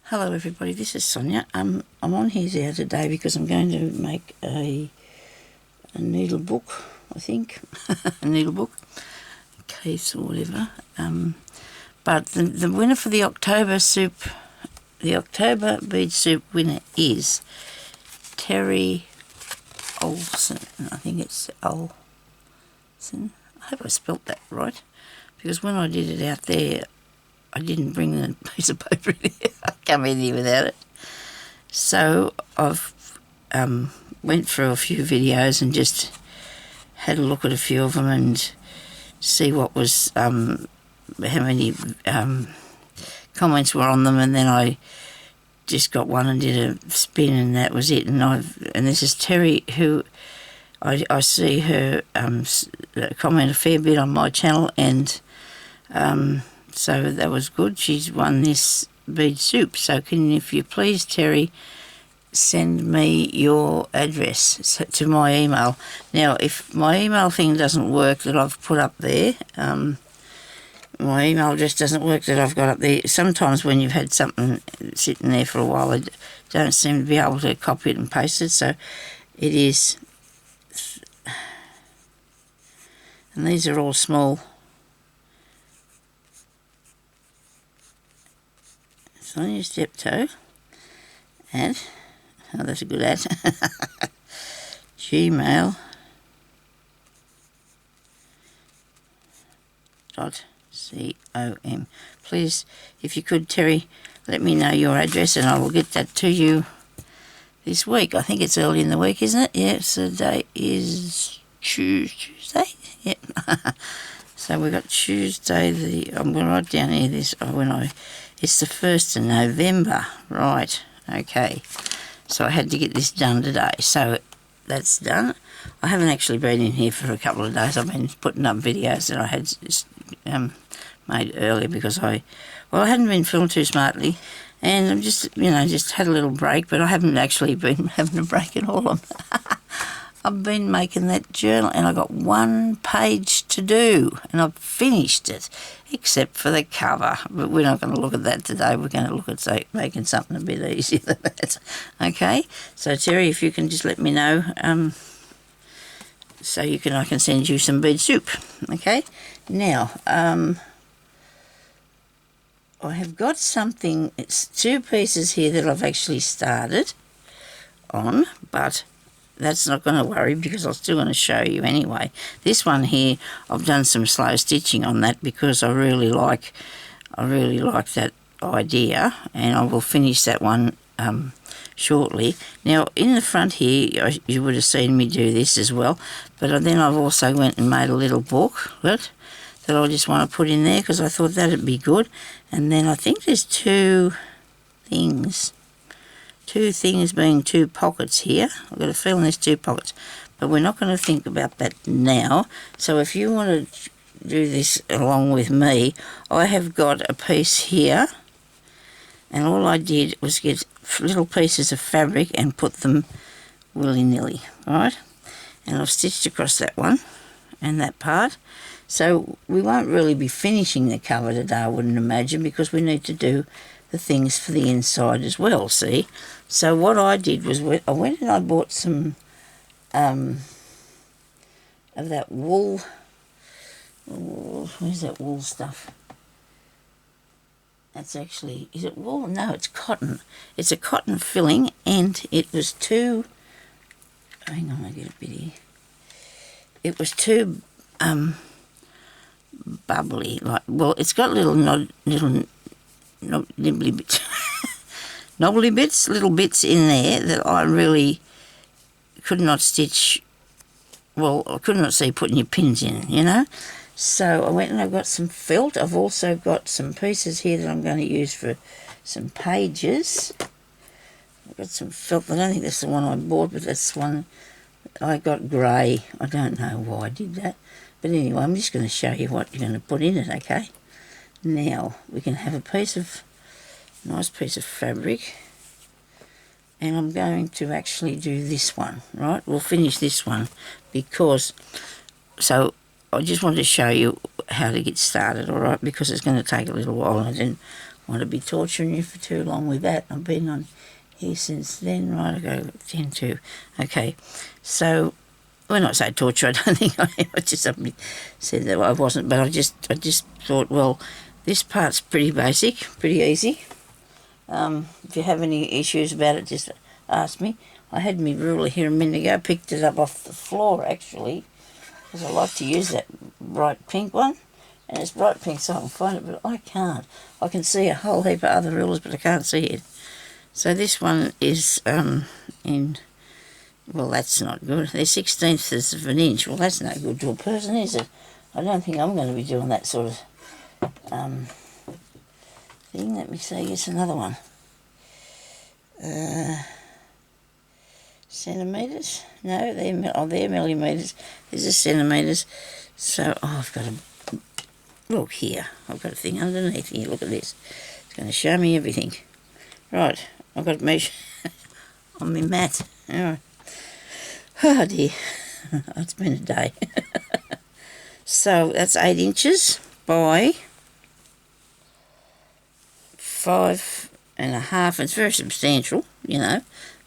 Hello everybody, this is Sonya. I'm on here there today because I'm going to make a needle book, I think, a needle book, case or whatever. But the winner for the October bead soup winner is Terry Olsen. I think it's Olsen. I hope I spelt that right, because when I did it out there, I didn't bring the piece of paper in here. I come in here without it. So I've went through a few videos and just had a look at a few of them and see what was how many comments were on them, and then I just got one and did a spin, and that was it. And this is Terry, who I see her comment a fair bit on my channel, and so that was good. She's won this bead soup. So can, if you please, Terry, send me your address to my email. Now, if my email thing doesn't work that I've put up there, my email address doesn't work that I've got up there, sometimes when you've had something sitting there for a while, I don't seem to be able to copy it and paste it. So it is, and these are all small. Sonya Stepto, and oh, that's a good ad. gmail.com. Please, if you could, Terry, let me know your address and I will get that to you this week. I think it's early in the week, isn't it? Yeah, so the day is Tuesday. Yep. So we've got Tuesday, I'm going to write down here this, it's the 1st of November, right, okay. So I had to get this done today, so that's done. I haven't actually been in here for a couple of days. I've been putting up videos that I had made earlier because I hadn't been filmed too smartly, and I'm just had a little break, but I haven't actually been having a break at all. I've been making that journal, and I got one page to do, and I've finished it, except for the cover. But we're not going to look at that today. We're going to look at making something a bit easier than that. Okay. So Terry, if you can just let me know, so I can send you some bead soup. Okay. Now, I have got something. It's 2 pieces here that I've actually started on, but that's not going to worry because I'm still going to show you anyway. This one here, I've done some slow stitching on that because I really like that idea, and I will finish that one shortly. Now, in the front here, you would have seen me do this as well, but then I've also went and made a little book that I just want to put in there because I thought that'd be good. And then I think there's two things being 2 pockets here. I've got a feeling there's 2 pockets, but we're not going to think about that now. So if you want to do this along with me, I have got a piece here, and all I did was get little pieces of fabric and put them willy-nilly, right? And I've stitched across that one and that part. So we won't really be finishing the cover today, I wouldn't imagine, because we need to do the things for the inside as well, see? So what I did was I went and I bought some of that wool. Where's that wool stuff? That's actually, is it wool? No, it's cotton. It's a cotton filling, and it was too, hang on, I get a bit here. It was too bubbly, well, it's got little nibbly bits, knobbly bits, little bits in there that I really could not stitch. Well, I could not see putting your pins in, So I went and I got some felt. I've also got some pieces here that I'm going to use for some pages. I've got some felt. I don't think that's the one I bought, but that's the one I got grey. I don't know why I did that. But anyway, I'm just going to show you what you're going to put in it, okay? Now, we can have a nice piece of fabric, and I'm going to actually do this one, right? We'll finish this one because, so I just wanted to show you how to get started, all right, because it's going to take a little while, and I didn't want to be torturing you for too long with that. I've been on here since then. Right, I go 10 to. Okay, so well, not say torture. I don't think I just somebody said that I wasn't, but I just thought, well, this part's pretty basic, pretty easy. If you have any issues about it, just ask me. I had my ruler here a minute ago, picked it up off the floor actually, because I like to use that bright pink one, and it's bright pink so I can find it, but I can't. I can see a whole heap of other rulers, but I can't see it. So this one is in, well, that's not good. They're 1/16ths of an inch. Well, that's no good to a person, is it? I don't think I'm going to be doing that sort of thing. Let me see, it's another one. Centimetres? No, they're millimetres. This is centimetres. So, I've got a, look here. I've got a thing underneath here. Look at this. It's going to show me everything. Right, I've got to measure on my mat. All right. Oh dear, it's been a day. So that's 8 inches by 5.5. It's very substantial, you know.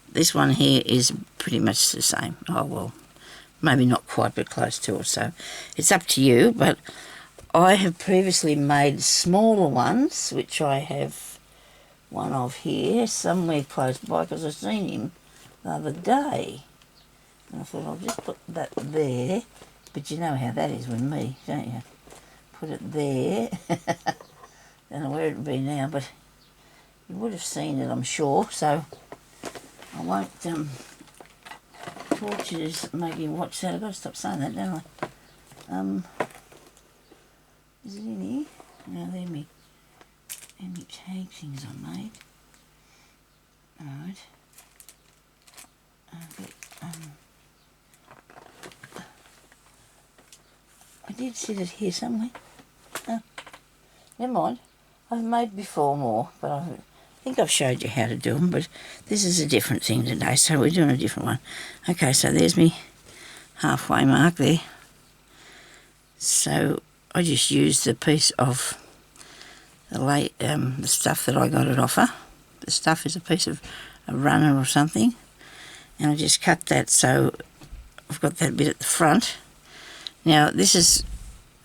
This one here is pretty much the same. Oh well, maybe not quite, but close to it. So it's up to you. But I have previously made smaller ones, which I have one of here somewhere close by, because I've seen him the other day. And I thought I'll just put that there. But you know how that is with me, don't you? Put it there. Don't know where it would be now, but you would have seen it, I'm sure. So I won't torture you, make you watch that. I've got to stop saying that, don't I? Is it in here? No, they're me tag things I made. Alright. I did see it here somewhere. Oh, never mind. I've made before more, but I think I've showed you how to do them, but this is a different thing today, so we're doing a different one. Okay, so there's me halfway mark there. So I just used the piece of the stuff that I got at offer. The stuff is a piece of a runner or something, and I just cut that so I've got that bit at the front. Now this is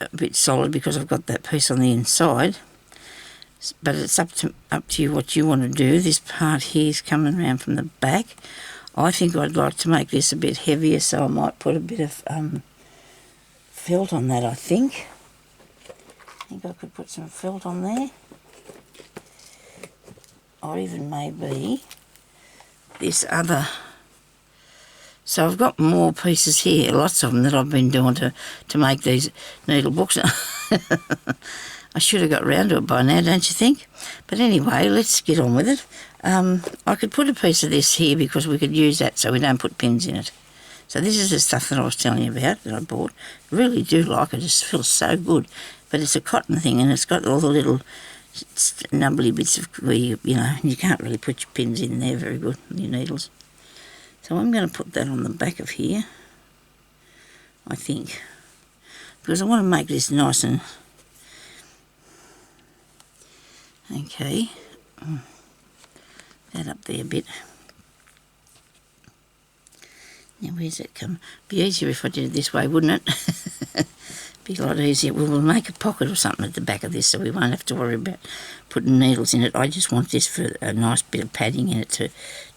a bit solid because I've got that piece on the inside, but it's up to you what you want to do. This part here is coming around from the back. I think I'd like to make this a bit heavier, so I might put a bit of felt on that, I think. I think I could put some felt on there. Or even maybe this other. So I've got more pieces here, lots of them that I've been doing to make these needle books. I should have got round to it by now, don't you think? But anyway, let's get on with it. I could put a piece of this here because we could use that so we don't put pins in it. So this is the stuff that I was telling you about that I bought. I really do like it. It just feels so good. But it's a cotton thing, and it's got all the little nubbly bits of where you know, you can't really put your pins in there very good, your needles. So I'm going to put that on the back of here, I think, because I want to make this nice and okay. That up there a bit. Now where's that come? Be easier if I did it this way, wouldn't it? Be a lot easier. We'll make a pocket or something at the back of this so we won't have to worry about putting needles in it. I just want this for a nice bit of padding in it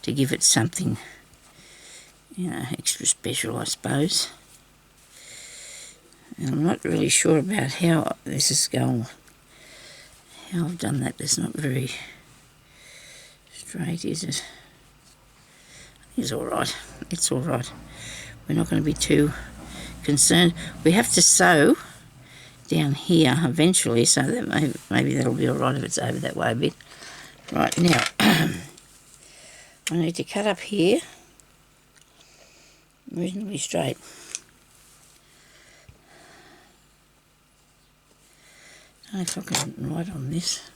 to give it something, you know, extra special, I suppose. And I'm not really sure about how this is going. How I've done that, it's not very straight, is it? It's all right. It's all right. We're not going to be too concerned. We have to sew down here eventually, so that maybe that'll be all right if it's over that way a bit. Right, now I need to cut up here reasonably straight. I don't know if I can write on this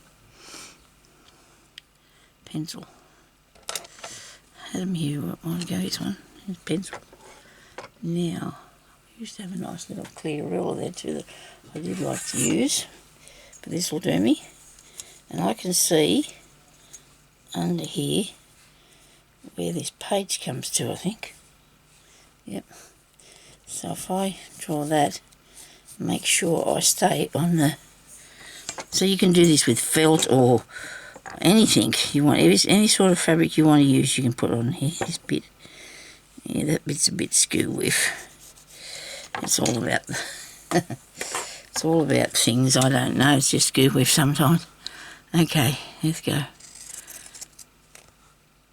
pencil. I had them here a while ago, this one, here's pencil. Now, I used to have a nice little clear ruler there too that I did like to use, but this will do me. And I can see under here where this page comes to, I think. Yep. So if I draw that, make sure I stay on the... So you can do this with felt or anything you want. Any sort of fabric you want to use, you can put on here. This bit. Yeah, that bit's a bit skew with. It's all about... it's all about things I don't know. It's just skew with sometimes. Okay, let's go.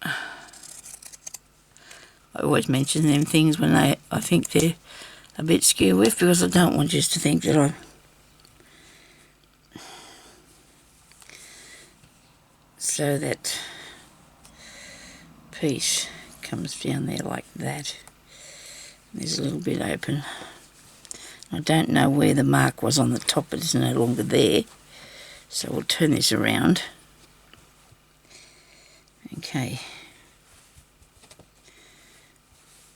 I always mention them things when I think they're a bit skew with, because I don't want you to think that I... So that piece comes down there like that. There's a little bit open. I don't know where the mark was on the top, but it's no longer there. So we'll turn this around. Okay.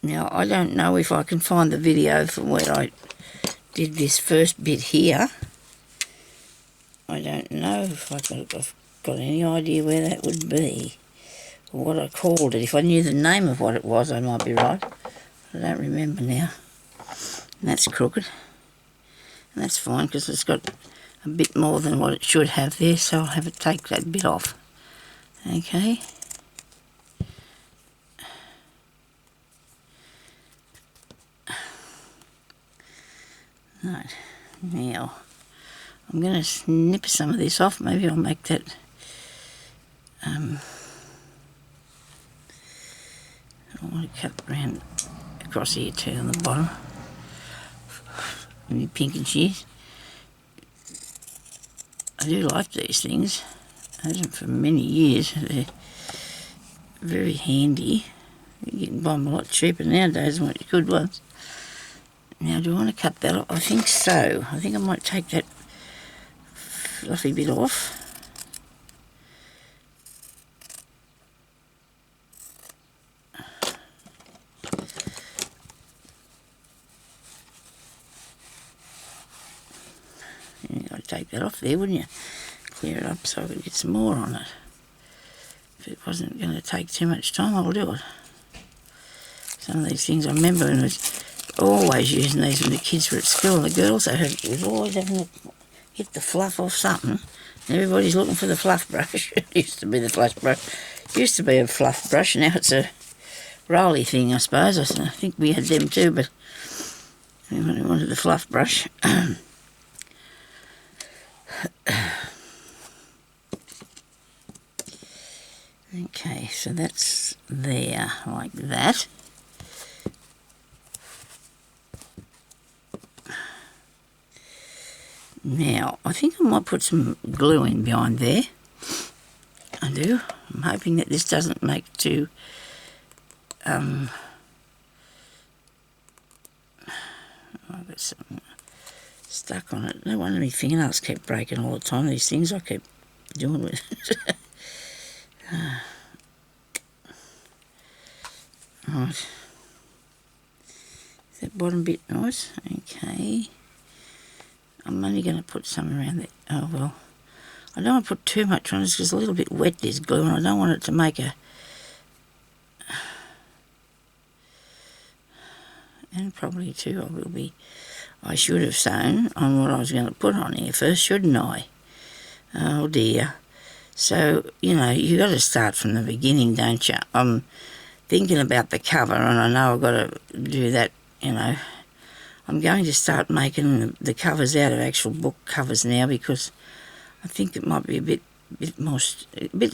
Now, I don't know if I can find the video from where I did this first bit here. I don't know if I've got any idea where that would be, or what I called it. If I knew the name of what it was, I might be right. I don't remember now. And that's crooked. And that's fine, because it's got a bit more than what it should have there, so I'll have to take that bit off. Okay. Right, now I'm going to snip some of this off. Maybe I'll make that I want to cut around across here too on the bottom. Maybe pink and shears. I do like these things. I've had them for many years. They're very handy. You can buy them a lot cheaper nowadays than what you could once. Now, do I want to cut that off? I think so. I think I might take that fluffy bit off. I'd take that off there, wouldn't you? Clear it up so I could get some more on it. If it wasn't going to take too much time, I'll do it. Some of these things I remember when I was always using these when the kids were at school. The girls, they was always having to hit the fluff off something. Everybody's looking for the fluff brush. It used to be the fluff brush. It used to be a fluff brush, now it's a rolly thing, I suppose. I think we had them too, but everybody wanted the fluff brush. Okay, so that's there, like that. Now, I think I might put some glue in behind there. I do. I'm hoping that this doesn't make too... I've got something stuck on it. No wonder my fingernails kept breaking all the time. These things I keep doing with it. Right. Is that bottom bit nice? Okay. I'm only going to put some around there. Oh, well. I don't want to put too much on it because it's a little bit wet, this glue, and I don't want it to make a... And probably too, I should have sewn on what I was going to put on here first, shouldn't I? Oh dear. So, you know, you got to start from the beginning, don't you? I'm thinking about the cover, and I know I've got to do that, you know. I'm going to start making the covers out of actual book covers now, because I think it might be a bit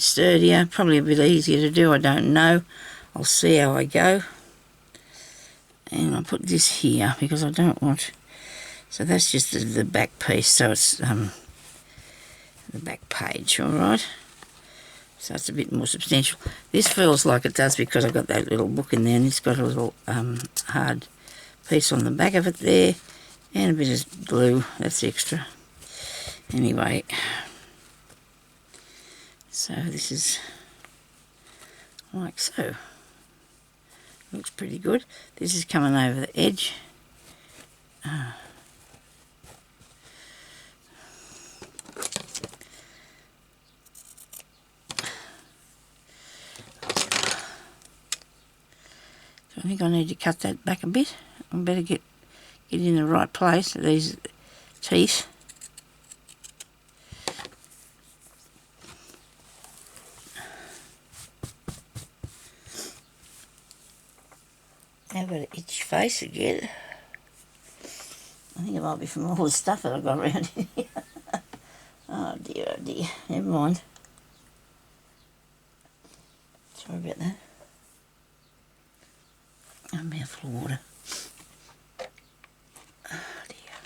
sturdier, probably a bit easier to do. I don't know. I'll see how I go. And I'll put this here because I don't want... So that's just the back piece, so it's the back page, all right? So it's a bit more substantial. This feels like it does because I've got that little book in there, and it's got a little hard piece on the back of it there, and a bit of glue. That's extra. Anyway, so this is like so. Looks pretty good. This is coming over the edge. I think I need to cut that back a bit. I better get in the right place, these teeth. I've got an itchy face again. I think it might be from all the stuff that I've got around in here. Oh dear, never mind. Sorry about that. A mouthful of water. Oh dear.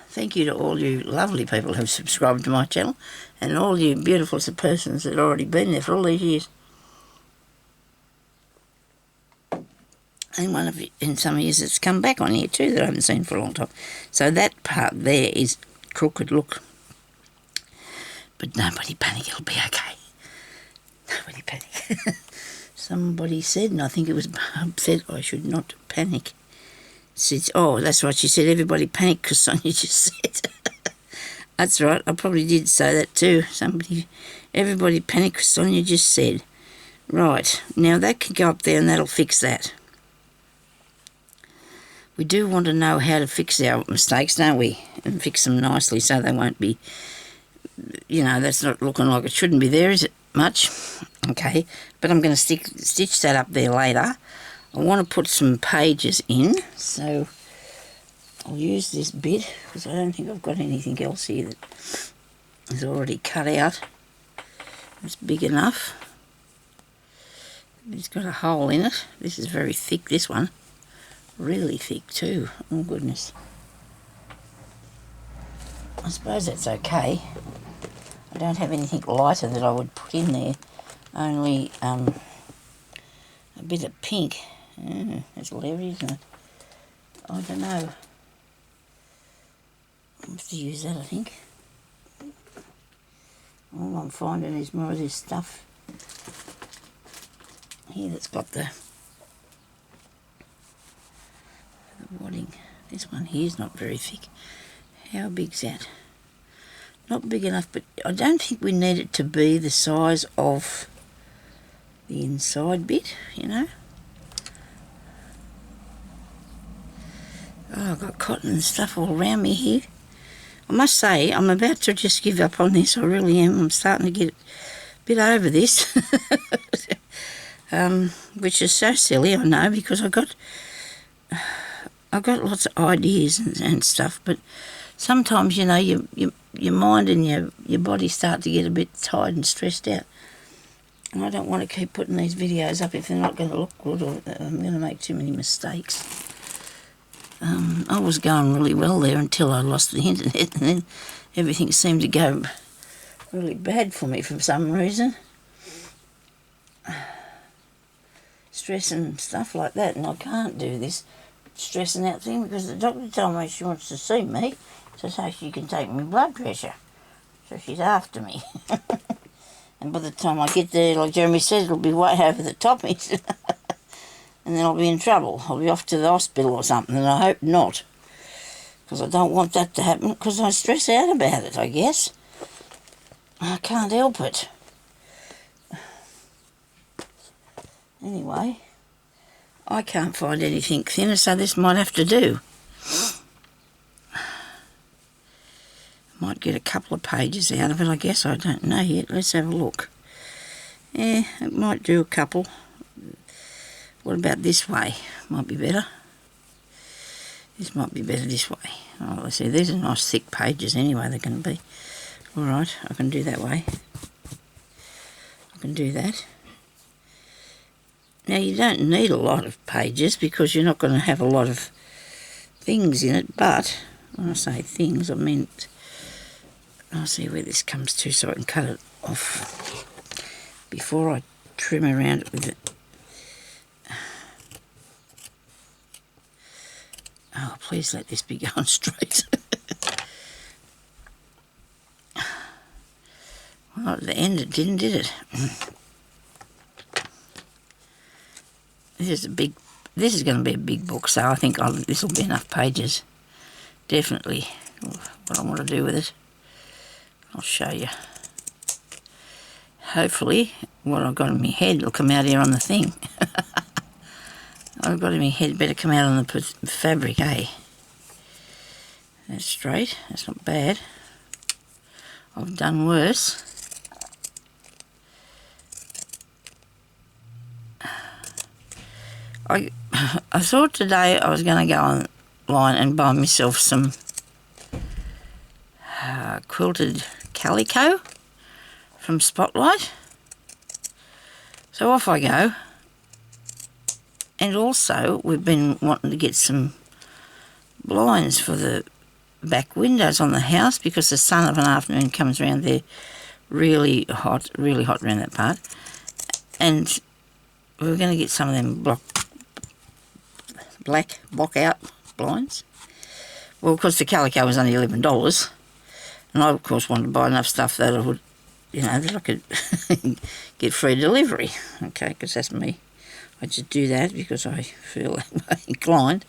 Thank you to all you lovely people who've subscribed to my channel, and all you beautiful persons that have already been there for all these years. And one of you, in some years, it's come back on here too that I haven't seen for a long time. So that part there is crooked, look. But nobody panic, it'll be okay. Nobody panic. Somebody said, and I think it was Barb said, I should not panic. Said, oh, that's right, she said, everybody panic because Sonya just said. That's right, I probably did say that too. Everybody panic because Sonya just said. Right, now that can go up there and that'll fix that. We do want to know how to fix our mistakes, don't we? And fix them nicely so they won't be, you know, that's not looking like it shouldn't be there, is it, much? Okay, but I'm going to stitch that up there later. I want to put some pages in, so I'll use this bit because I don't think I've got anything else here that is already cut out. It's big enough. It's got a hole in it. This is very thick, this one. Really thick too. Oh goodness. I suppose that's okay. I don't have anything lighter that I would put in there. Only a bit of pink. It's leery, isn't it? I don't know. I'll have to use that, I think. All I'm finding is more of this stuff here that's got the wadding. This one here is not very thick. How big's that? Not big enough, but I don't think we need it to be the size of the inside bit, you know. Oh, I've got cotton and stuff all around me here. I must say, I'm about to just give up on this. I really am. I'm starting to get a bit over this. Which is so silly, I know, because I've got lots of ideas and stuff, but sometimes, you know, your mind and your body start to get a bit tired and stressed out. And I don't want to keep putting these videos up if they're not going to look good, or I'm going to make too many mistakes. I was going really well there until I lost the internet, and then everything seemed to go really bad for me for some reason. Stress and stuff like that, and I can't do this stressing out thing because the doctor told me she wants to see me so she can take my blood pressure. So she's after me. And by the time I get there, like Jeremy said, it'll be way over the top. He said, and then I'll be in trouble. I'll be off to the hospital or something, and I hope not. Because I don't want that to happen, because I stress out about it, I guess. I can't help it. Anyway, I can't find anything thinner, so this might have to do. Might get a couple of pages out of it, I guess. I don't know yet. Let's have a look. Yeah, it might do a couple. What about this way? Might be better. This might be better this way. Oh, let's see. These are nice thick pages anyway, they're going to be. All right, I can do that way. I can do that. Now, you don't need a lot of pages because you're not going to have a lot of things in it, but when I say things, I mean, I'll see where this comes to so I can cut it off before I trim around it with it. Oh, please let this be going straight. Well, at the end it didn't, did it? This is going to be a big book, so I think this will be enough pages. Definitely. What I want to do with it, I'll show you. hopefully what I've got in my head will come out here on the thing. I've got in my head better come out on the fabric, eh? That's straight, that's not bad. I've done worse. I thought today I was going to go online and buy myself some quilted calico from Spotlight. So off I go. And also we've been wanting to get some blinds for the back windows on the house because the sun of an afternoon comes around there really hot around that part. And we're going to get some of them black block out blinds. Well, of course the calico was only $11, and I of course wanted to buy enough stuff that I would, that I could get free delivery. Okay, because that's me. I just do that because I feel inclined.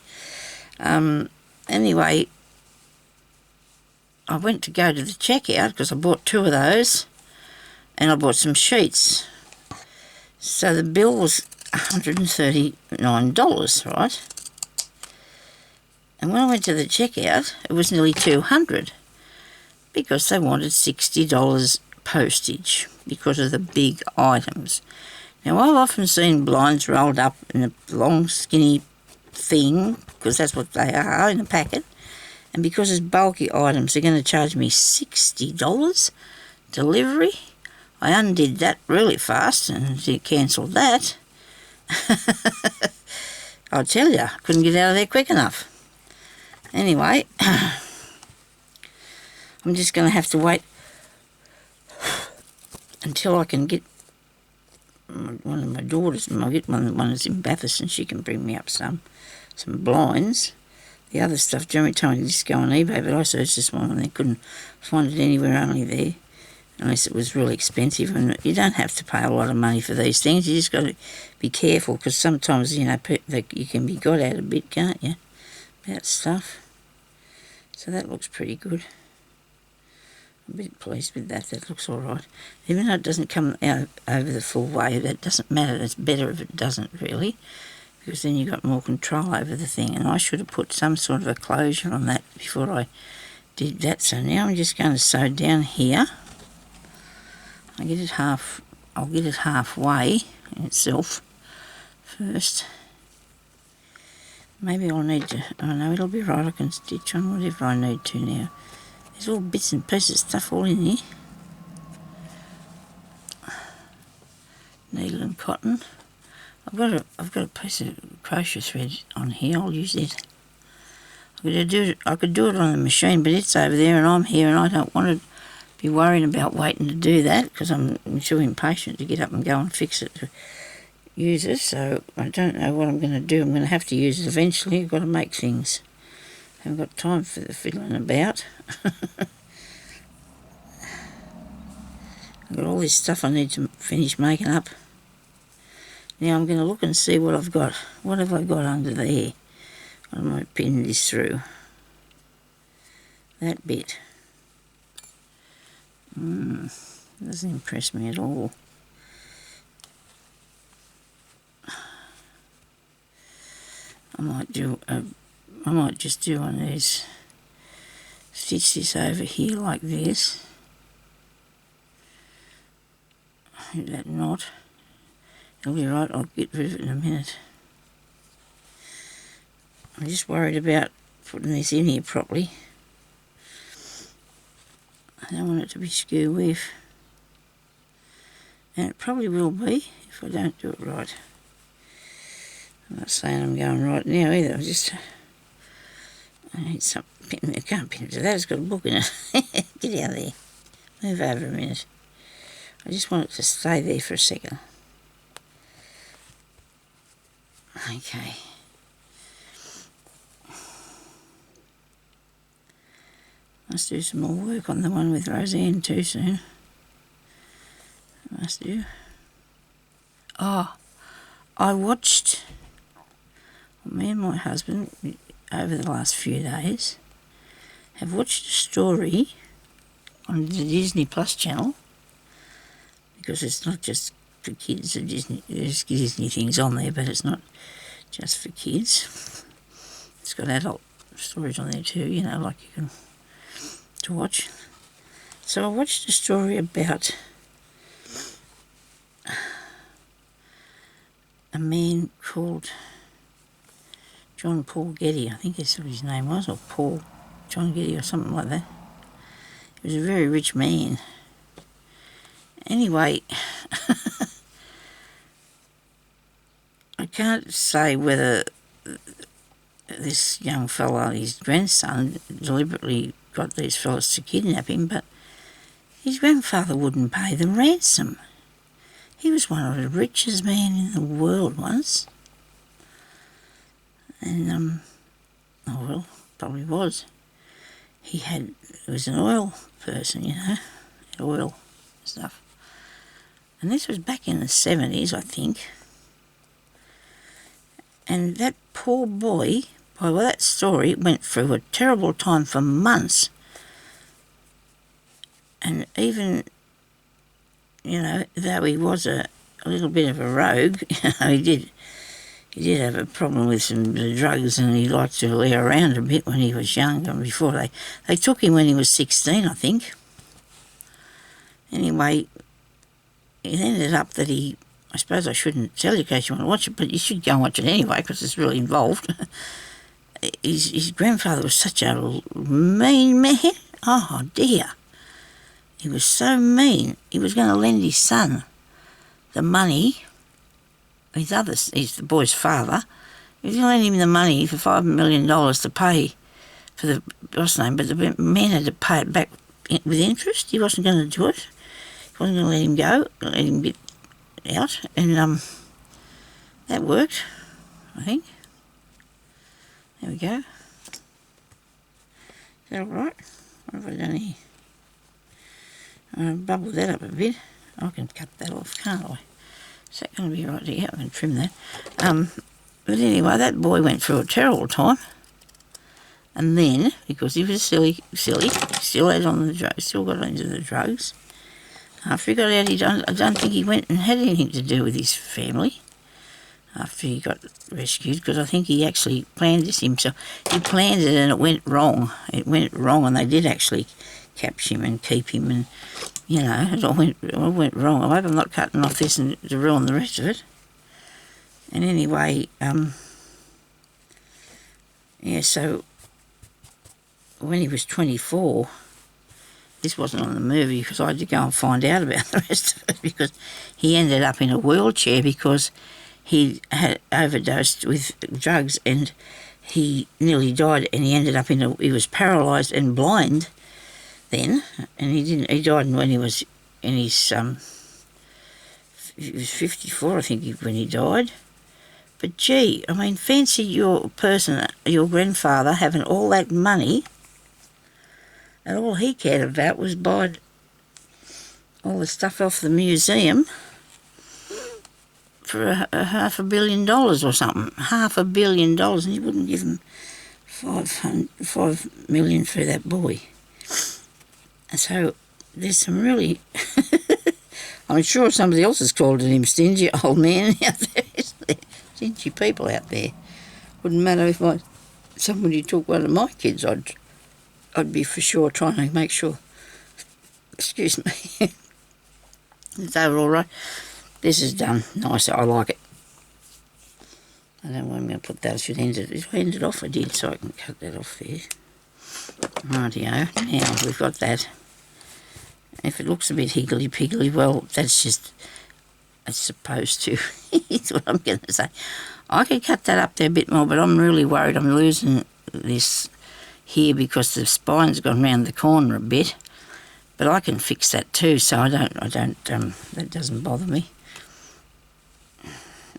Anyway, I went to go to the checkout because I bought 2 of those, and I bought some sheets. So the bill was $139, right? And when I went to the checkout, it was nearly $200 because they wanted $60 postage because of the big items. Now, I've often seen blinds rolled up in a long, skinny thing, because that's what they are in a packet, and because it's bulky items, they're going to charge me $60 delivery. I undid that really fast and cancelled that. I'll tell you, I couldn't get out of there quick enough. Anyway, I'm just going to have to wait until I can get one of my daughters, and I'll get one that's in Bathurst, and she can bring me up some blinds. The other stuff, Jeremy told me to just go on eBay, but I searched this one and they couldn't find it anywhere, only there, unless it was really expensive. And you don't have to pay a lot of money for these things. You just got to be careful, because sometimes, you can be got out a bit, can't you, about stuff. So that looks pretty good. I'm a bit pleased with that. That looks all right. Even though it doesn't come out over the full way, that doesn't matter. It's better if it doesn't, really, because then you've got more control over the thing. And I should have put some sort of a closure on that before I did that. So now I'm just going to sew down here. I'll get it halfway in itself first. Maybe I'll need to, oh no, it'll be right. I can stitch on whatever I need to now. There's all bits and pieces of stuff all in here. Needle and cotton. I've got a piece of crochet thread on here. I'll use it. I could do it on the machine, but it's over there and I'm here, and I don't want to be worrying about waiting to do that, because I'm too impatient to get up and go and fix it to use it. So I don't know what I'm going to do. I'm going to have to use it eventually. I've got to make things. I haven't got time for the fiddling about. I've got all this stuff I need to finish making up. Now I'm going to look and see what I've got. What have I got under there? I might pin this through. That bit. Doesn't impress me at all. I might just do one of these. Stitch this over here like this. That knot. It'll be right. I'll get rid of it in a minute. I'm just worried about putting this in here properly. I don't want it to be skew with. And it probably will be if I don't do it right. I'm not saying I'm going right now either. I need something. I can't pin it to that. It's got a book in it. Get out of there. Move over a minute. I just want it to stay there for a second. Okay. Must do some more work on the one with Roseanne too soon. Must do. Oh, I watched, me and my husband over the last few days have watched a story on the Disney Plus channel because it's not just for kids. There's Disney things on there, but it's not just for kids. It's got adult stories on there too, you know, like you can to watch. So I watched a story about a man called John Paul Getty, I think that's what his name was, or Paul John Getty or something like that. He was a very rich man. Anyway, I can't say whether this young fella, his grandson, deliberately got these fellas to kidnap him, but his grandfather wouldn't pay the ransom. He was one of the richest men in the world once. And, oh well, probably was. He was an oil person, you know, had oil stuff. And this was back in the 70s, I think. And that poor boy, by that story, went through a terrible time for months. And even, you know, though he was a little bit of a rogue, you know, he did have a problem with some drugs, and he liked to lay around a bit when he was young. And before they took him when he was 16, I think. Anyway, it ended up that I suppose I shouldn't tell you in case you want to watch it, but you should go and watch it anyway because it's really involved. His grandfather was such a mean man. Oh dear. He was so mean. He was going to lend his son the money. He's the boy's father. He was going to lend him the money for $5 million to pay for the what's name, but the man had to pay it back with interest. He wasn't going to do it. He wasn't going to let him go, let him get out, and that worked, I think. There we go. Is that all right? What have I done here? I bubbled that up a bit. I can cut that off, can't I? Is that going to be right here? I can trim that. But anyway, that boy went through a terrible time. And then, because he was silly, still had on the drugs, still got into the drugs. After he got out, I don't think he went and had anything to do with his family after he got rescued, because I think he actually planned this himself. He planned it and it went wrong. It went wrong, and they did actually capture him and keep him, and, you know, it all went wrong. I hope I'm not cutting off this and to ruin the rest of it. And anyway, yeah, so when he was 24, this wasn't on the movie because I had to go and find out about the rest of it, because he ended up in a wheelchair because he had overdosed with drugs and he nearly died, and he was paralysed and blind then, and he died when he was in his, he was 54 I think when he died. But gee, I mean, fancy your grandfather having all that money, and all he cared about was buying all the stuff off the museum for a $500 million or something. $500 million, and he wouldn't give him $5 million for that boy. And so there's some really... I'm sure somebody else has called him stingy old man out there. Stingy people out there. Wouldn't matter if somebody took one of my kids, I'd be for sure trying to make sure, excuse me, they were all right. This is done nice, I like it. I don't know where I'm going to put that. I should end it. If I end it off, I did, so I can cut that off there. Rightio, now we've got that. If it looks a bit higgledy-piggledy, well, it's supposed to. That's what I'm going to say. I could cut that up there a bit more, but I'm really worried I'm losing this here because the spine's gone round the corner a bit. But I can fix that too, so that doesn't bother me.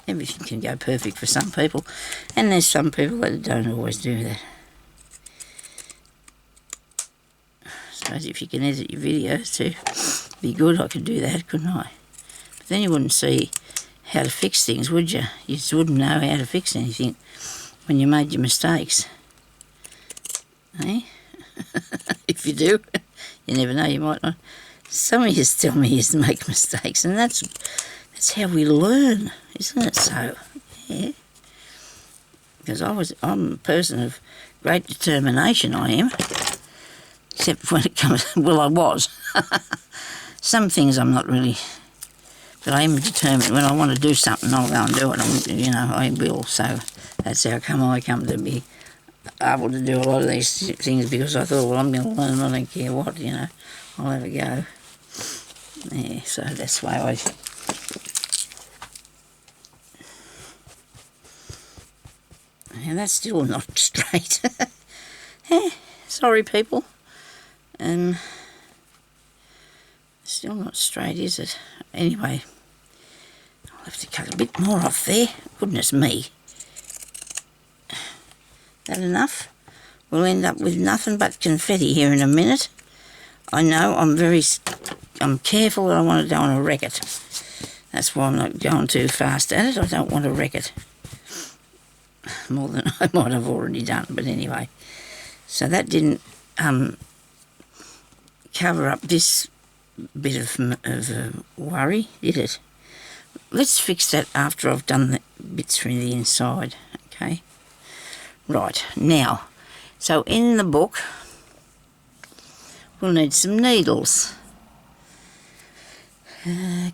Everything can go perfect for some people, and there's some people that don't always do that. I suppose if you can edit your videos to be good, I could do that, couldn't I? But then you wouldn't see how to fix things, would you? You just wouldn't know how to fix anything when you made your mistakes. Eh? If you do, you never know, you might not. Some of you tell me you make mistakes, and that's how we learn, isn't it? So, yeah. Because I'm a person of great determination, I am. Except when it comes, well, I was. Some things I'm not really, but I am determined. When I want to do something, I'll go and do it. I will. So that's how I come to be able to do a lot of these things, because I thought, well, I'm going to learn. I don't care what, I'll have a go. Yeah, so that's why I. And that's still not straight. Sorry, people. Still not straight, is it? Anyway, I'll have to cut a bit more off there. Goodness me. That enough? We'll end up with nothing but confetti here in a minute. I know I'm careful that I don't want to wreck it. That's why I'm not going too fast at it. I don't want to wreck it. More than I might have already done, but anyway. So that didn't cover up this bit of worry, did it? Let's fix that after I've done the bits from the inside, okay? Right, now, so in the book, we'll need some needles.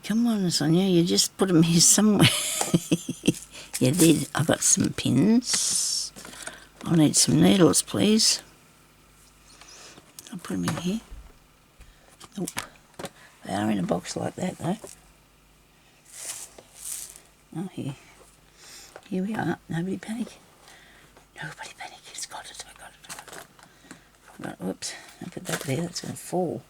Come on, Sonya, you just put them here somewhere. You did. I've got some pins. I'll need some needles, please. I'll put them in here. Nope. They are in a box like that, though. Oh, here. Here we are. Nobody panic. Nobody panic. It's got it. I got it. Whoops. I put that there. That's going to fall.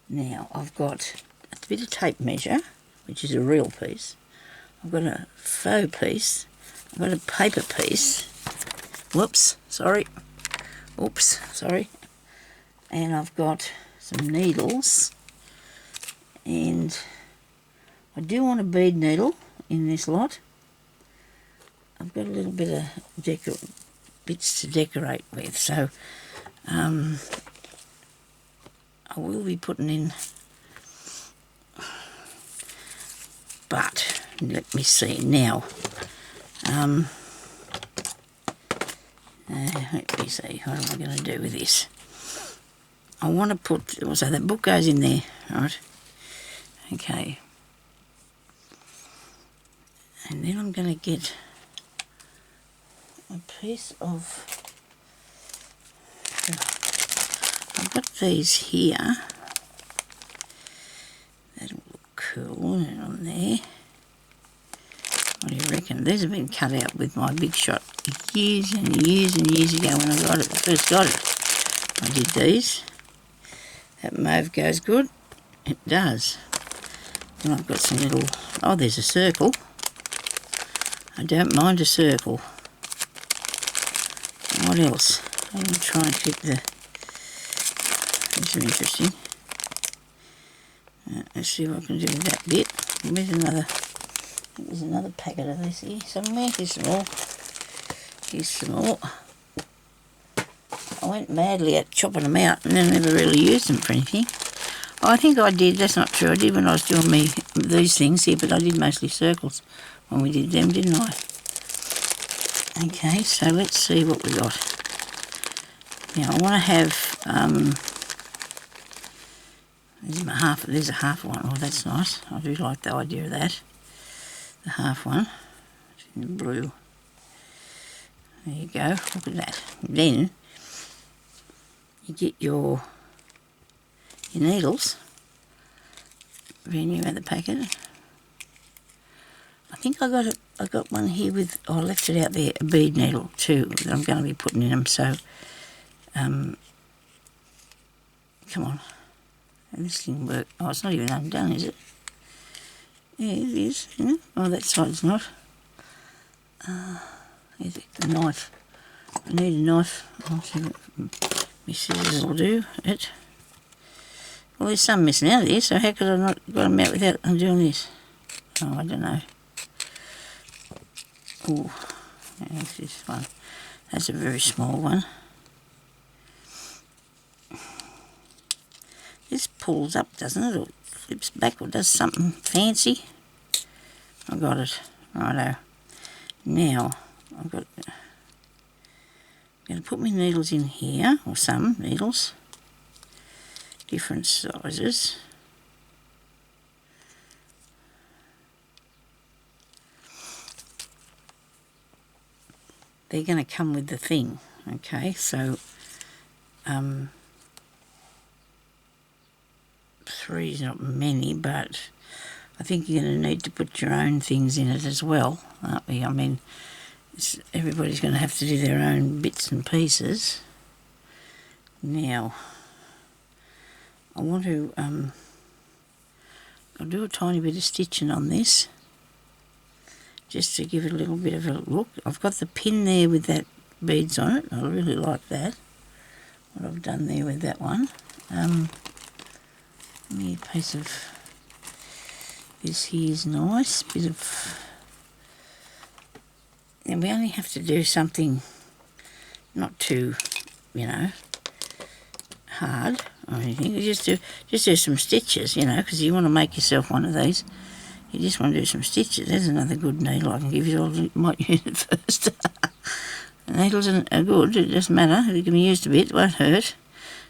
Now, I've got a bit of tape measure, which is a real piece. I've got a faux piece. I've got a paper piece. Whoops. Sorry. Oops. Sorry. And I've got some needles. And I do want a bead needle in this lot. I've got a little bit of bits to decorate with, so I will be putting in, but let me see now. Let me see, what am I going to do with this? I want to put, so that book goes in there, right? Okay. And then I'm going to get a piece of, I've got these here. That'll look cool on there. What do you reckon? These have been cut out with my Big Shot years and years and years ago when I first got it. I did these. That mauve goes good. It does. And I've got some little, oh, there's a circle. I don't mind a circle. What else? I'm going to try and keep the, these are interesting. Let's see what I can do with that bit. There's another packet of this here somewhere. Here's some more. Here's some more. I went madly at chopping them out and then never really used them for anything. Oh, I think I did. That's not true. I did when I was doing these things here, but I did mostly circles when we did them, didn't I? Okay, so let's see what we got. Now I want to have, there's a half one. Oh, that's nice. I do like the idea of that. The half one. It's in the blue. There you go. Look at that. Then you get your needles. Very new at the packet. I think I got one here with, oh, I left it out there, a bead needle too that I'm going to be putting in them. So, come on. This thing work. Oh, it's not even undone, is it? Yeah, it is. Isn't it? Oh, that side's not. Here's the knife. I need a knife. I'll see what my scissors will do it. Well, there's some missing out of here, so how could I not got them out without undoing this? Oh, I don't know. Oh, that's this one. That's a very small one. pulls up, doesn't it? Or flips back or does something fancy. I got it. Righto. Now, I'm going to put my needles in here, or some needles, different sizes. They're going to come with the thing, okay? So, 3 is not many, but I think you're going to need to put your own things in it as well, aren't we? I mean, everybody's going to have to do their own bits and pieces. Now, I want to, I'll do a tiny bit of stitching on this, just to give it a little bit of a look. I've got the pin there with that beads on it. I really like that, what I've done there with that one. A piece of this here is nice, bit of, and we only have to do something not too, you know, hard or anything. You just do some stitches, you know, because you want to make yourself one of these. You just want to do some stitches. There's another good needle I can give you. I might use it first. The needles are good. It doesn't matter. They can be used a bit. It won't hurt.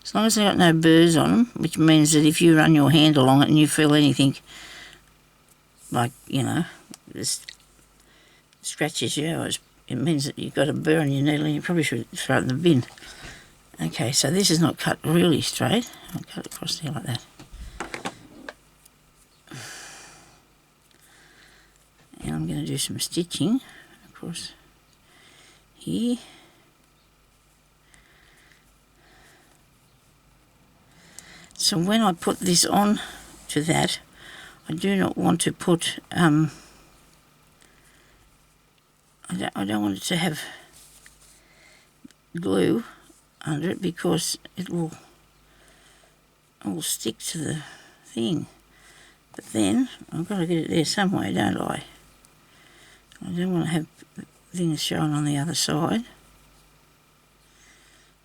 As long as they've got no burrs on them, which means that if you run your hand along it and you feel anything like, you know, this scratches you, it means that you've got a burr on your needle and you probably should throw it in the bin. Okay, so this is not cut really straight. I'll cut it across there like that. And I'm going to do some stitching, of course, here. So when I put this on to that, I do not want to put, I don't want it to have glue under it because it will stick to the thing. But then I've got to get it there some way, don't I? I don't want to have things showing on the other side.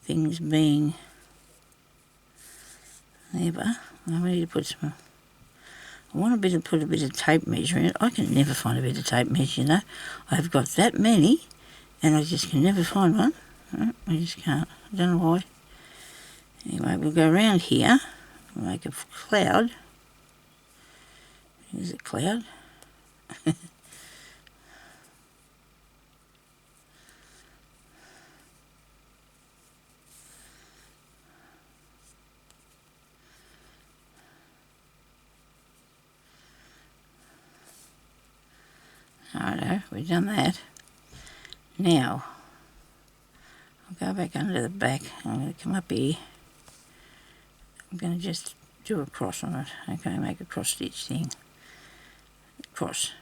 Things being there. I need to put some. I want to put a bit of tape measure in it. I can never find a bit of tape measure, you know. I've got that many, and I just can never find one. I just can't. I don't know why. Anyway, we'll go around here. We'll make a cloud. Here's a cloud. Righto, we've done that. Now, I'll go back under the back. I'm going to come up here. I'm going to just do a cross on it. Okay, make a cross stitch thing. Cross.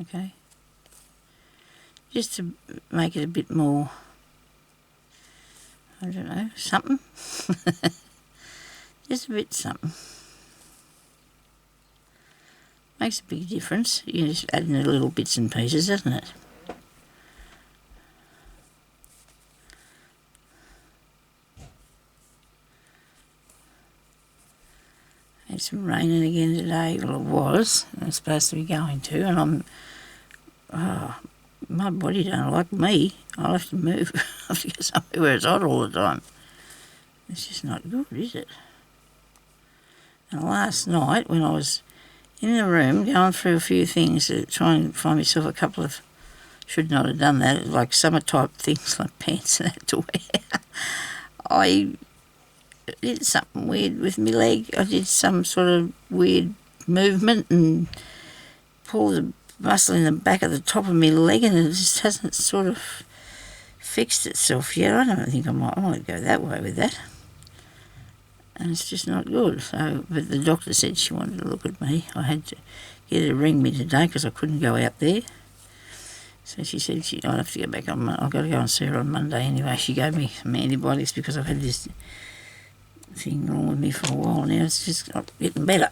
Okay. Just to make it a bit more, I don't know, something. Just a bit something. Makes a big difference. You just add in the little bits and pieces, doesn't it? Had some raining again today. Well, it was. It's supposed to be going to, and my body don't like me. I'll have to move. I have to go somewhere where it's hot all the time. It's just not good, is it? And last night, when I was in the room going through a few things to try and find myself a couple of, should not have done that, like summer type things like pants and that to wear, I did something weird with my leg. I did some sort of weird movement and pulled the muscle in the back of the top of my leg, and it just hasn't sort of fixed itself yet. I don't think I might go that way with that. And it's just not good. So, but the doctor said she wanted to look at me. I had to get her to ring me today because I couldn't go out there. So she said I'd have to go back on. I've got to go and see her on Monday anyway. She gave me some antibiotics because I've had this thing wrong with me for a while now. It's just getting better.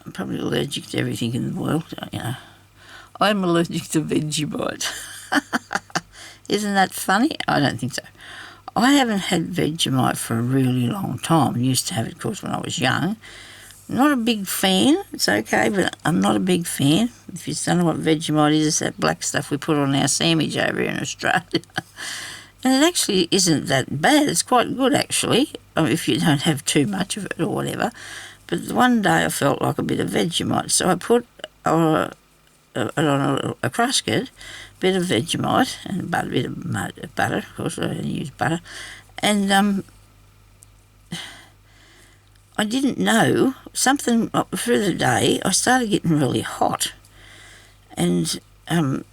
I'm probably allergic to everything in the world, you know. I'm allergic to Vegemite. Isn't that funny? I don't think so. I haven't had Vegemite for a really long time. I used to have it, of course, when I was young. Not a big fan. It's okay, but I'm not a big fan. If you don't know what Vegemite is, it's that black stuff we put on our sandwich over here in Australia. And it actually isn't that bad. It's quite good, actually, if you don't have too much of it or whatever. But one day I felt like a bit of Vegemite, so I put on a crusket, a bit of Vegemite and a bit of butter. Of course, I didn't use butter. And I didn't know, something through the day, I started getting really hot. And, I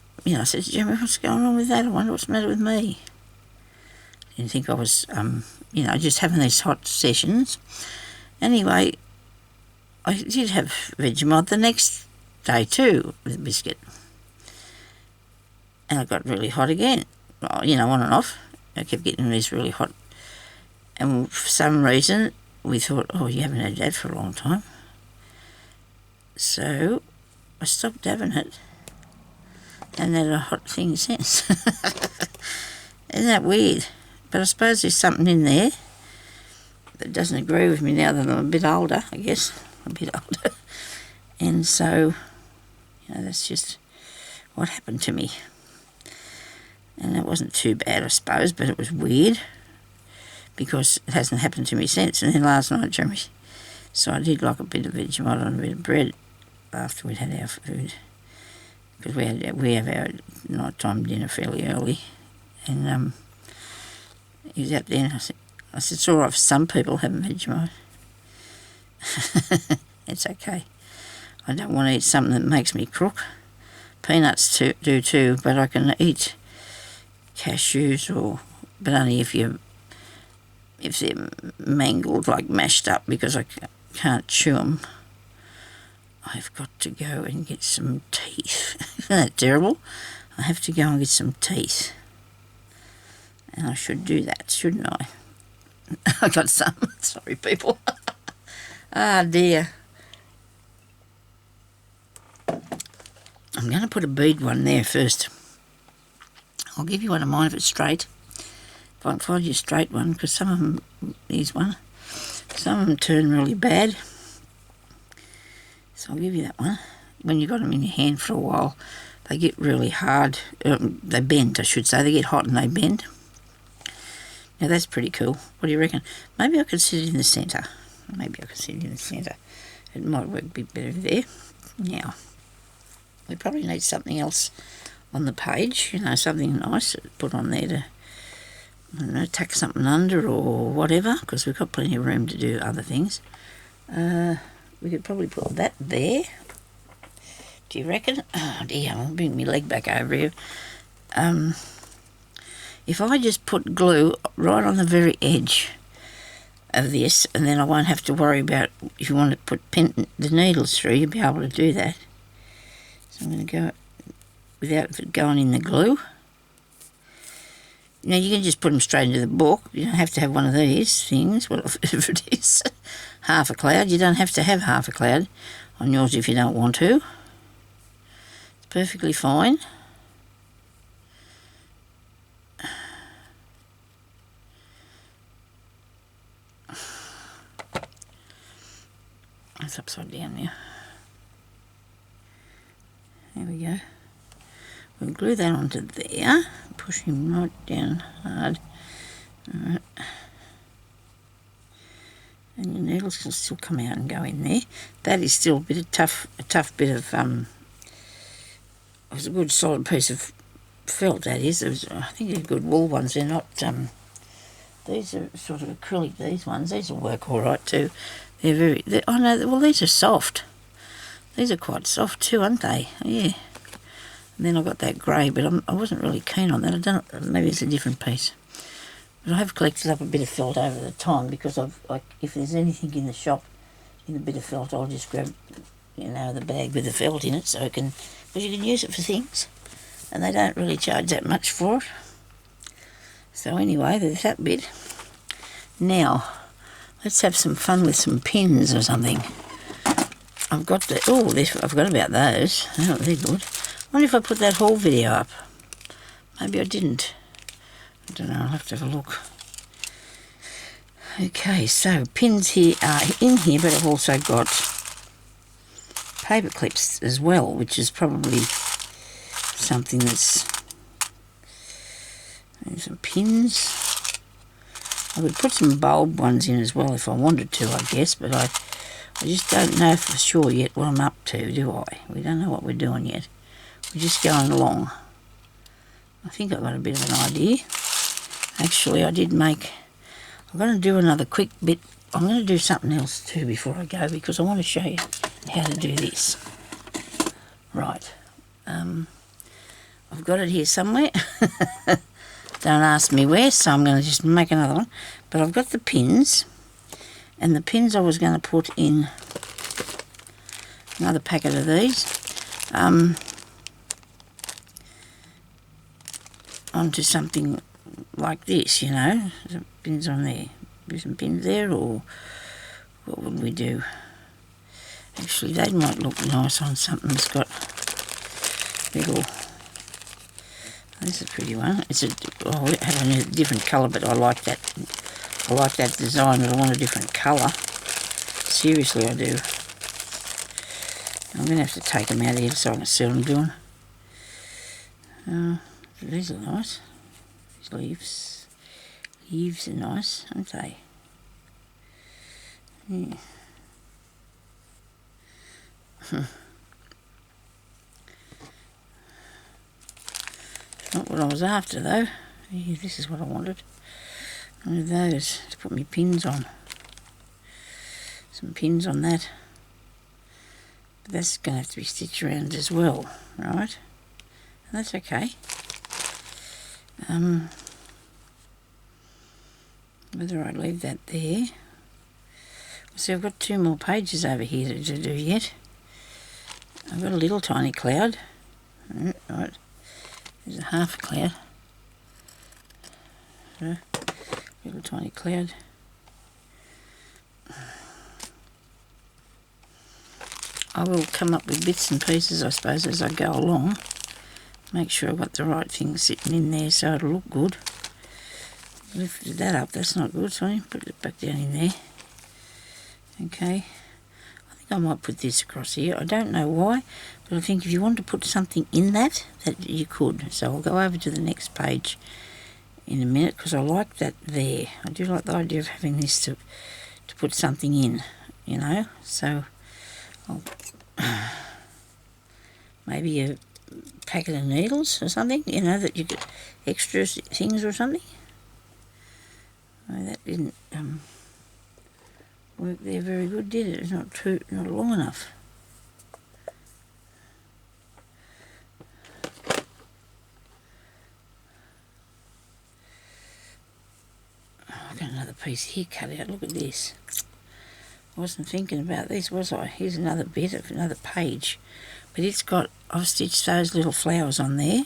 said, Jimmy, what's going on with that? I wonder what's the matter with me. I didn't think I was, just having these hot sessions. Anyway, I did have Vegemite the next day too, with a biscuit. And I got really hot again, on and off. I kept getting these really hot. And for some reason, we thought, oh, you haven't had that for a long time. So I stopped having it and had a hot thing since. Isn't that weird? But I suppose there's something in there that doesn't agree with me now that I'm a bit older, I guess. A bit older. And so, that's just what happened to me. And it wasn't too bad, I suppose, but it was weird, because it hasn't happened to me since. And then last night, Jeremy, so I did like a bit of Vegemite on a bit of bread after we'd had our food, because we have our nighttime dinner fairly early. And he was out there, and I said, it's all right for some people having Vegemite. It's okay. I don't want to eat something that makes me crook. Peanuts do too, but I can eat cashews, but only if they're mangled, like mashed up, because I can't chew them. I've got to go and get some teeth. Isn't that terrible? I have to go and get some teeth. And I should do that, shouldn't I? I got some. Sorry, people. Ah, dear. I'm going to put a bead one there first. I'll give you one of mine if it's straight. If I can find you a straight one, because some of them, here's one, some of them turn really bad. So I'll give you that one. When you've got them in your hand for a while, they get really hard. They bend, I should say. They get hot and they bend. Now that's pretty cool. What do you reckon? Maybe I could sit it in the centre. It might work a bit better there. Now, we probably need something else on the page, something nice to put on there to, tuck something under or whatever, because we've got plenty of room to do other things. We could probably put that there. Do you reckon? Oh dear, I'll bring my leg back over here. If I just put glue right on the very edge of this, and then I won't have to worry about, if you want to put the needles through, you'll be able to do that. So I'm going to go without it going in the glue. You can just put them straight into the book. You don't have to have one of these things, whatever it is. Half a cloud. You don't have to have half a cloud on yours if you don't want to. It's perfectly fine. It's upside down now. There we go. We'll glue that onto there. Push him right down hard. Alright. And your needles will still come out and go in there. That is still a tough bit of, it was a good solid piece of felt, that is. I think they're good wool ones. They're not, these are sort of acrylic, these ones. These will work all right too. These are soft. These are quite soft too, aren't they? Yeah. And then I got that grey, but I wasn't really keen on that. I don't. Maybe it's a different piece. But I have collected up a bit of felt over the time, because if there's anything in the shop in a bit of felt, I'll just grab, the bag with the felt in it, because you can use it for things, and they don't really charge that much for it. So anyway, there's that bit. Now, let's have some fun with some pins or something. I've got I forgot about those. Oh, they're good. I wonder if I put that haul video up. Maybe I didn't. I don't know, I'll have to have a look. Okay, so pins here are in here, but I've also got paper clips as well, which is probably something that's... There's some pins. I would put some bulb ones in as well if I wanted to, I guess, but I just don't know for sure yet what I'm up to, do I? We don't know what we're doing yet. We're just going along. I think I've got a bit of an idea. Actually, I'm going to do another quick bit. I'm going to do something else too before I go, because I want to show you how to do this. Right. I've got it here somewhere. Don't ask me where, so I'm going to just make another one. But I've got the pins, and the pins I was going to put in another packet of these onto something like this, you know. Some pins on there. Do some pins there, or what would we do? Actually, they might look nice on something that's got little... This is a pretty one. It's I have a different colour, but I like that. I like that design, but I want a different colour. Seriously, I do. I'm going to have to take them out of here so I can see what I'm doing. These are nice. These leaves. Leaves are nice, aren't they? Yeah. Not what I was after though. Yeah, this is what I wanted. One of those to put my pins on. Some pins on that. But that's going to have to be stitched around as well, right? And that's okay. Whether I leave that there. See, I've got 2 more pages over here to do yet. I've got a little tiny cloud. Right. There's a half a cloud. So, little tiny cloud. I will come up with bits and pieces, I suppose, as I go along. Make sure I've got the right thing sitting in there so it'll look good. Lifted that up, that's not good, so I put it back down in there. Okay. I might put this across here. I don't know why, but I think if you want to put something in that you could. So I'll go over to the next page in a minute, because I like that there. I do like the idea of having this to put something in, you know. So I'll maybe a packet of needles or something, you know, that you get extra things or something. Oh, that didn't work there very good, did it? It's not long enough. Oh, I've got another piece here cut out. Look at this. I wasn't thinking about this, was I? Here's another bit of another page. But I've stitched those little flowers on there.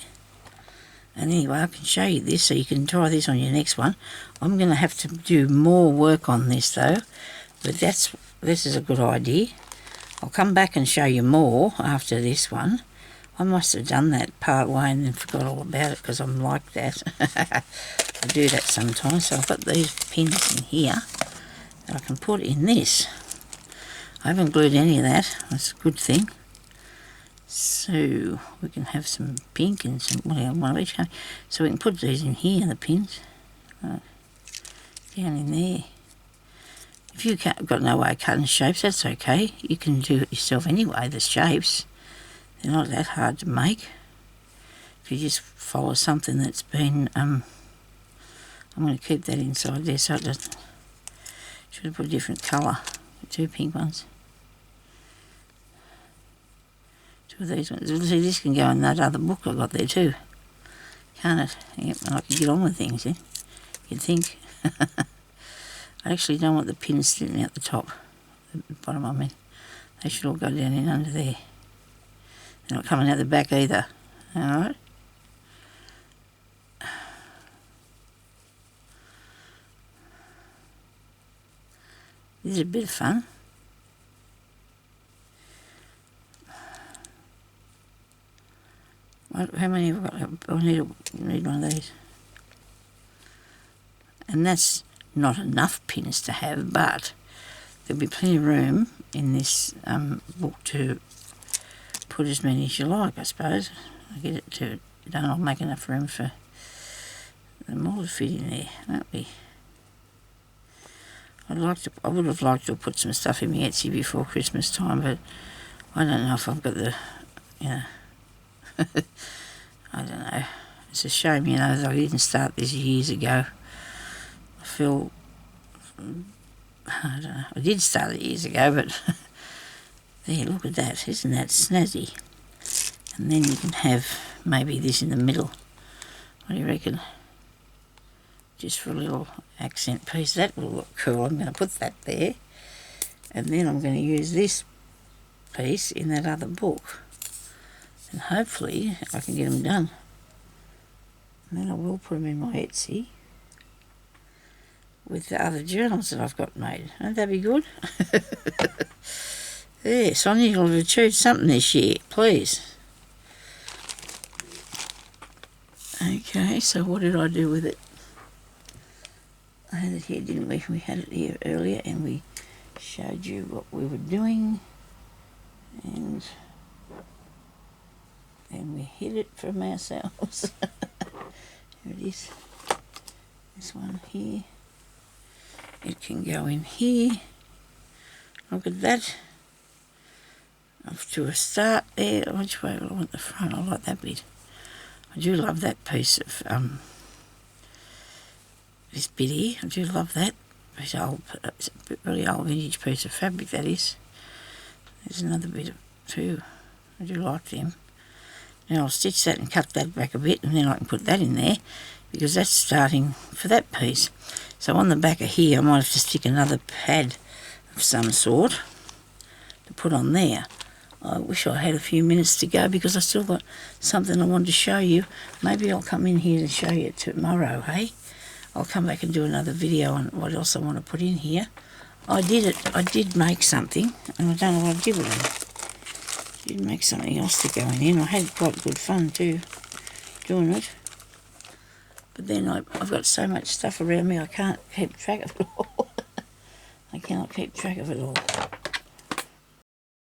And anyway, I can show you this so you can try this on your next one. I'm going to have to do more work on this though. But this is a good idea. I'll come back and show you more after this one. I must have done that part way and then forgot all about it, because I'm like that. I do that sometimes. So I've got these pins in here that I can put in this. I haven't glued any of that. That's a good thing. So we can have some pink and some one of each. So we can put these in here, the pins. Down in there. If you've got no way of cutting shapes, that's okay. You can do it yourself anyway, the shapes. They're not that hard to make. If you just follow something that's been... I'm going to keep that inside there so it doesn't... Should have put a different colour. 2 pink ones. 2 of these ones. See, this can go in that other book I got there too. Can't it? Yep, I can get on with things then. You'd think. I actually don't want the pins sitting out the top, the bottom, I mean. They should all go down in under there. They're not coming out the back either. Alright. This is a bit of fun. How many have I got? I need one of these. And that's not enough pins to have, but there'll be plenty of room in this book to put as many as you like, I suppose. I'll get it to done. I'll make enough room for them all to fit in there, won't we? I would have liked to have put some stuff in my Etsy before Christmas time, but I don't know if I've got the, I don't know. It's a shame, that I didn't start this years ago. I feel, I don't know. I did start it years ago, but there, look at that. Isn't that snazzy? And then you can have maybe this in the middle. What do you reckon? Just for a little accent piece. That will look cool. I'm going to put that there. And then I'm going to use this piece in that other book. And hopefully I can get them done. And then I will put them in my Etsy with the other journals that I've got made. Won't that be good? There, Sonya, you'll have achieved something this year, please. Okay, so what did I do with it? I had it here, didn't we? We had it here earlier and we showed you what we were doing. And then we hid it from ourselves. Here it is. This one here. It can go in here. Look at that. Off to a start there. Which way will I want the front? I like that bit. I do love that piece of this bit here. I do love that. It's a really old vintage piece of fabric, that is. There's another bit of too. I do like them. Now I'll stitch that and cut that back a bit, and then I can put that in there because that's starting for that piece. So on the back of here I might have to stick another pad of some sort to put on there. I wish I had a few minutes to go because I still got something I wanted to show you. Maybe I'll come in here and show you tomorrow, hey? I'll come back and do another video on what else I want to put in here. I did make something, and I don't know what I did with it. I did make something else to go in. I had quite good fun too, doing it. But then I've got so much stuff around me I can't keep track of it all. I cannot keep track of it all.